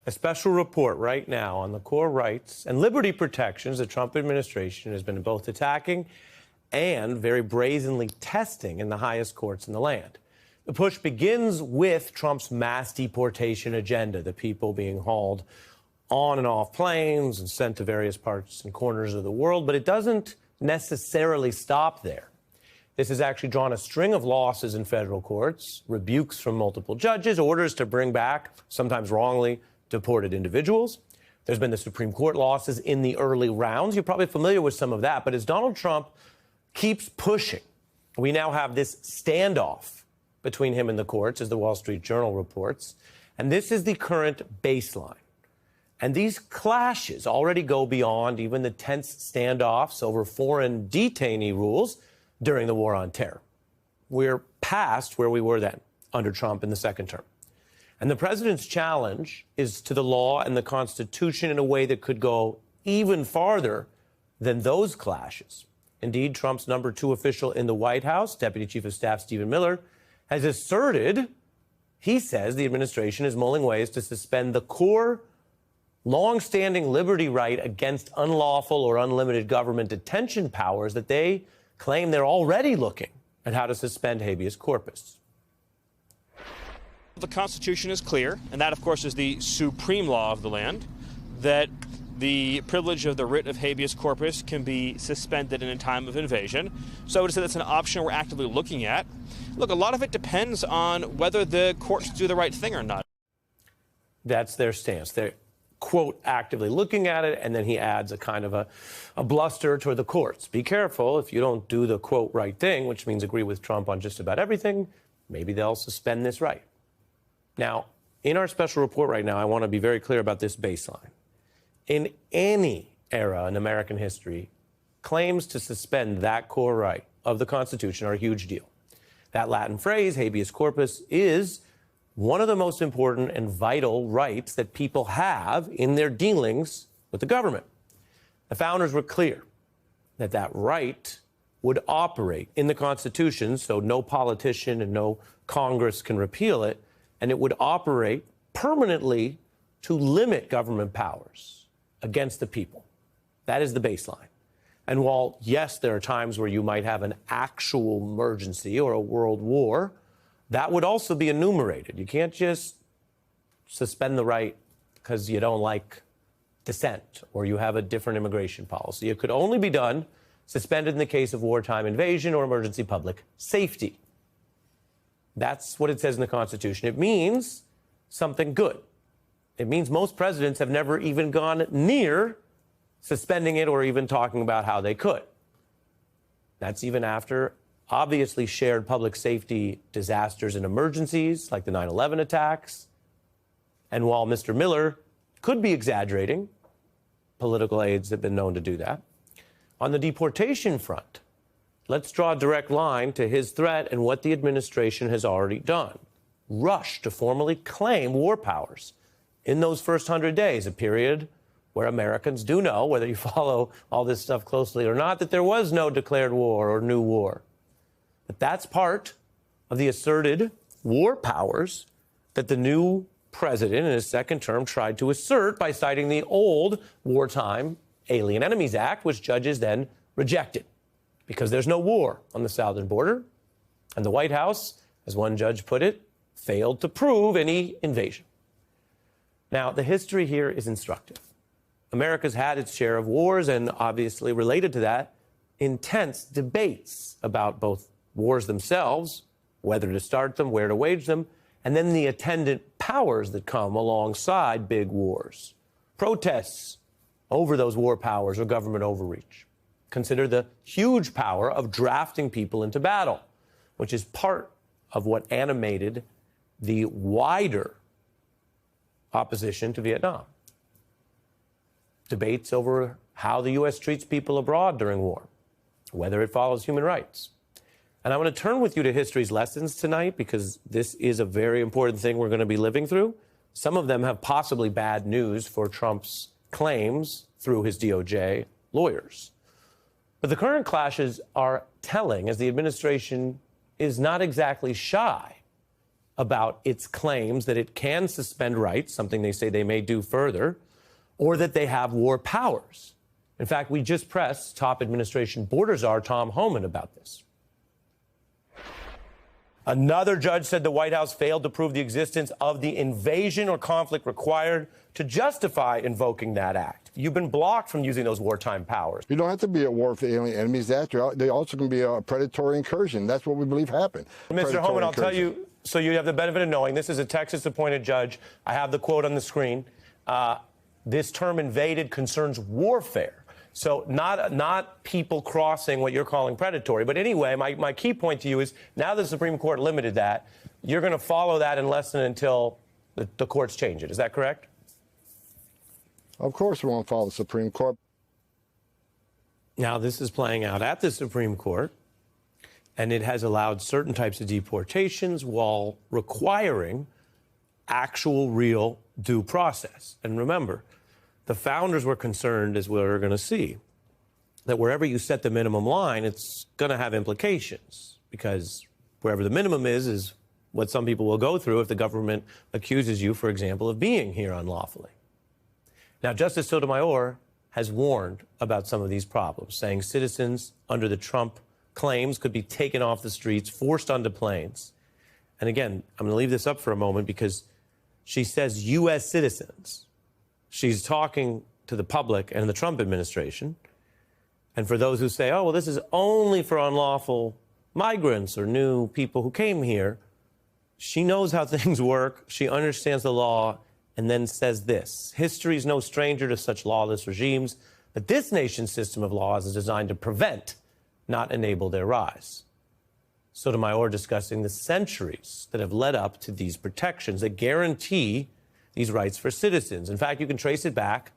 A special report right now on the core rights and liberty protections the Trump administration has been both attacking and very brazenly testing in the highest courts in the land. The push begins with Trump's mass deportation agenda, the people being hauled on and off planes and sent to various parts and corners of the world, but it doesn't necessarily stop there. This has actually drawn a string of losses in federal courts, rebukes from multiple judges, orders to bring back, sometimes wrongly, deported individuals. There's been the Supreme Court losses in the early rounds. You're probably familiar with some of that. But as Donald Trump keeps pushing, we now have this standoff between him and the courts, as the Wall Street Journal reports. And this is the current baseline. And these clashes already go beyond even the tense standoffs over foreign detainee rules during the war on terror. We're past where we were then under Trump in the second term. And the president's challenge is to the law and the Constitution in a way that could go even farther than those clashes. Indeed, Trump's number 2 official in the White House, Deputy Chief of Staff Stephen Miller, has asserted, he says, the administration is mulling ways to suspend the core, long-standing liberty right against unlawful or unlimited government detention powers that they claim they're already looking at how to suspend habeas corpus. The Constitution is clear, and that, of course, is the supreme law of the land, that the privilege of the writ of habeas corpus can be suspended in a time of invasion. So I would say that's an option we're actively looking at. Look, a lot of it depends on whether the courts do the right thing or not. That's their stance. They're, quote, actively looking at it, and then he adds a kind of a bluster toward the courts. Be careful, if you don't do the, quote, right thing, which means agree with Trump on just about everything, maybe they'll suspend this right. Now, in our special report right now, I want to be very clear about this baseline. In any era in American history, claims to suspend that core right of the Constitution are a huge deal. That Latin phrase, habeas corpus, is one of the most important and vital rights that people have in their dealings with the government. The founders were clear that that right would operate in the Constitution, so no politician and no Congress can repeal it, and it would operate permanently to limit government powers against the people. That is the baseline. And while, yes, there are times where you might have an actual emergency or a world war, that would also be enumerated. You can't just suspend the right because you don't like dissent or you have a different immigration policy. It could only be done, suspended in the case of wartime invasion or emergency public safety. That's what it says in the Constitution. It means something good. It means most presidents have never even gone near suspending it or even talking about how they could. That's even after obviously shared public safety disasters and emergencies like the 9/11 attacks. And while Mr. Miller could be exaggerating, political aides have been known to do that. On the deportation front, let's draw a direct line to his threat and what the administration has already done. Rush to formally claim war powers in those first 100 days, a period where Americans do know, whether you follow all this stuff closely or not, that there was no declared war or new war. But that's part of the asserted war powers that the new president in his second term tried to assert by citing the old Wartime Alien Enemies Act, which judges then rejected because there's no war on the southern border. And the White House, as one judge put it, failed to prove any invasion. Now, the history here is instructive. America's had its share of wars and, obviously related to that, intense debates about both wars themselves, whether to start them, where to wage them, and then the attendant powers that come alongside big wars. Protests over those war powers or government overreach. Consider the huge power of drafting people into battle, which is part of what animated the wider opposition to Vietnam. Debates over how the U.S. treats people abroad during war, whether it follows human rights. And I want to turn with you to history's lessons tonight because this is a very important thing we're going to be living through. Some of them have possibly bad news for Trump's claims through his DOJ lawyers. But the current clashes are telling, as the administration is not exactly shy about its claims that it can suspend rights, something they say they may do further, or that they have war powers. In fact, we just pressed top administration border czar Tom Homan about this. Another judge said the White House failed to prove the existence of the invasion or conflict required to justify invoking that act. You've been blocked from using those wartime powers. You don't have to be at war with alien enemies. They also can be a predatory incursion. That's what we believe happened. Mr. Homan, I'll tell you, so you have the benefit of knowing, this is a Texas-appointed judge. I have the quote on the screen. This term invaded concerns warfare. So not people crossing what you're calling predatory. But anyway, my key point to you is now the Supreme Court limited that. You're going to follow that unless and until the courts change it. Is that correct? Of course we won't follow the Supreme Court. Now, this is playing out at the Supreme Court, and it has allowed certain types of deportations while requiring actual, real due process. And remember, the founders were concerned, as we're going to see, that wherever you set the minimum line, it's going to have implications, because wherever the minimum is what some people will go through if the government accuses you, for example, of being here unlawfully. Now, Justice Sotomayor has warned about some of these problems, saying citizens under the Trump claims could be taken off the streets, forced onto planes. And again, I'm going to leave this up for a moment because she says U.S. citizens. She's talking to the public and the Trump administration. And for those who say, oh, well, this is only for unlawful migrants or new people who came here, she knows how things work. She understands the law, and then says this: history is no stranger to such lawless regimes, but this nation's system of laws is designed to prevent, not enable their rise. Sotomayor discussing the centuries that have led up to these protections that guarantee these rights for citizens. In fact, you can trace it back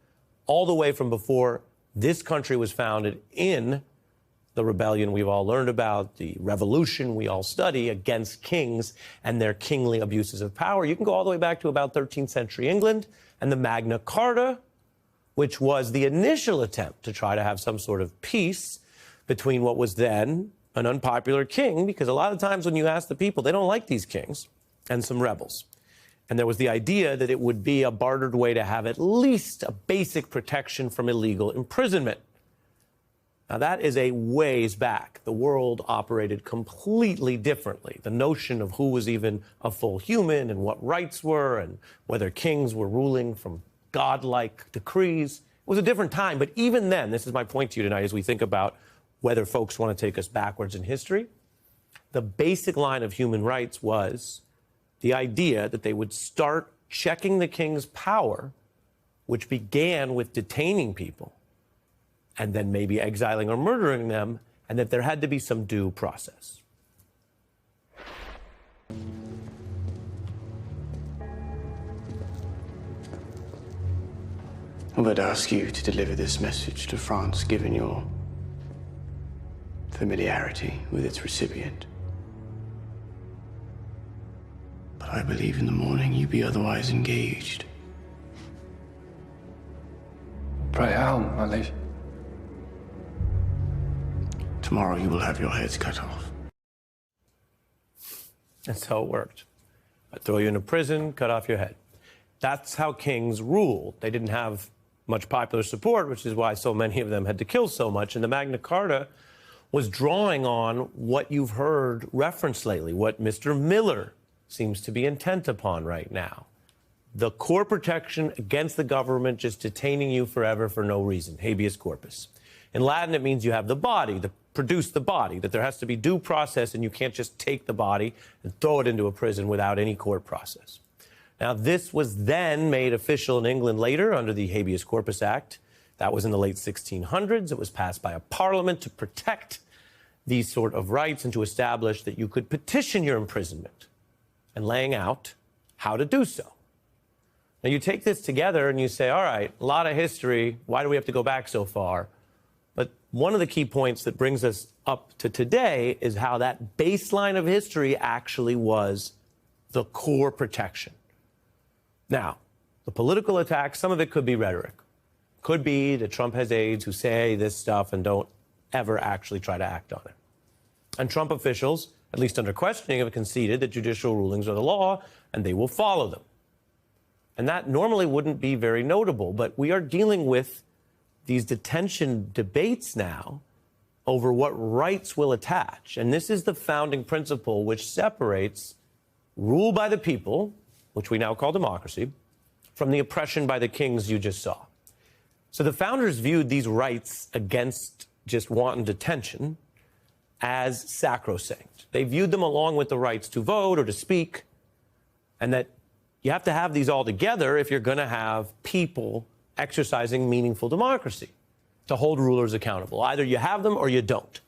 all the way from before this country was founded in the rebellion we've all learned about, the revolution we all study against kings and their kingly abuses of power. You can go all the way back to about 13th century England and the Magna Carta, which was the initial attempt to try to have some sort of peace between what was then an unpopular king, because a lot of times when you ask the people, they don't like these kings, and some rebels. And there was the idea that it would be a bartered way to have at least a basic protection from illegal imprisonment. Now, that is a ways back. The world operated completely differently. The notion of who was even a full human and what rights were and whether kings were ruling from godlike decrees was a different time. But even then, this is my point to you tonight as we think about whether folks want to take us backwards in history, the basic line of human rights was the idea that they would start checking the king's power, which began with detaining people and then maybe exiling or murdering them, and that there had to be some due process. I would ask you to deliver this message to France, given your familiarity with its recipient. But I believe in the morning you be otherwise engaged. Pray how, my liege? Tomorrow you will have your heads cut off. That's how it worked. I'd throw you into prison, cut off your head. That's how kings ruled. They didn't have much popular support, which is why so many of them had to kill so much. And the Magna Carta was drawing on what you've heard referenced lately, what Mr. Miller seems to be intent upon right now. The core protection against the government just detaining you forever for no reason, habeas corpus. In Latin, it means you have the body, produce the body, that there has to be due process and you can't just take the body and throw it into a prison without any court process. Now, this was then made official in England later under the Habeas Corpus Act. That was in the late 1600s. It was passed by a parliament to protect these sort of rights and to establish that you could petition your imprisonment and laying out how to do so. Now, you take this together and you say, all right, a lot of history. Why do we have to go back so far? But one of the key points that brings us up to today is how that baseline of history actually was the core protection. Now, the political attack, some of it could be rhetoric. Could be that Trump has aides who say this stuff and don't ever actually try to act on it. And Trump officials at least under questioning, have conceded that judicial rulings are the law and they will follow them. And that normally wouldn't be very notable, but we are dealing with these detention debates now over what rights will attach. And this is the founding principle which separates rule by the people, which we now call democracy, from the oppression by the kings you just saw. So the founders viewed these rights against just wanton detention as sacrosanct. They viewed them along with the rights to vote or to speak, and that you have to have these all together if you're going to have people exercising meaningful democracy to hold rulers accountable. Either you have them or you don't.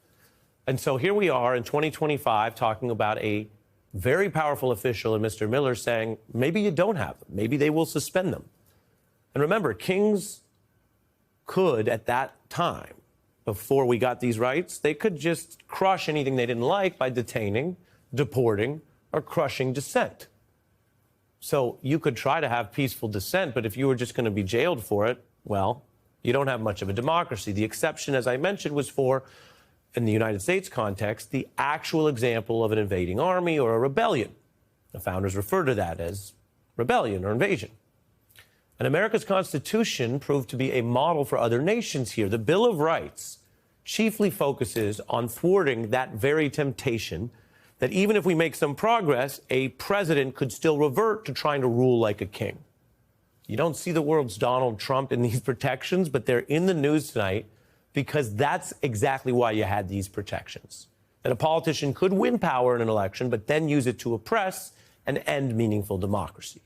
And so here we are in 2025 talking about a very powerful official in Mr. Miller saying, maybe you don't have them. Maybe they will suspend them. And remember, kings could, at that time, before we got these rights, they could just crush anything they didn't like by detaining, deporting, or crushing dissent. So you could try to have peaceful dissent, but if you were just going to be jailed for it, well, you don't have much of a democracy. The exception, as I mentioned, was for, in the United States context, the actual example of an invading army or a rebellion. The founders refer to that as rebellion or invasion. And America's Constitution proved to be a model for other nations here. The Bill of Rights chiefly focuses on thwarting that very temptation that even if we make some progress, a president could still revert to trying to rule like a king. You don't see the world's Donald Trump in these protections, but they're in the news tonight because that's exactly why you had these protections. That a politician could win power in an election, but then use it to oppress and end meaningful democracy.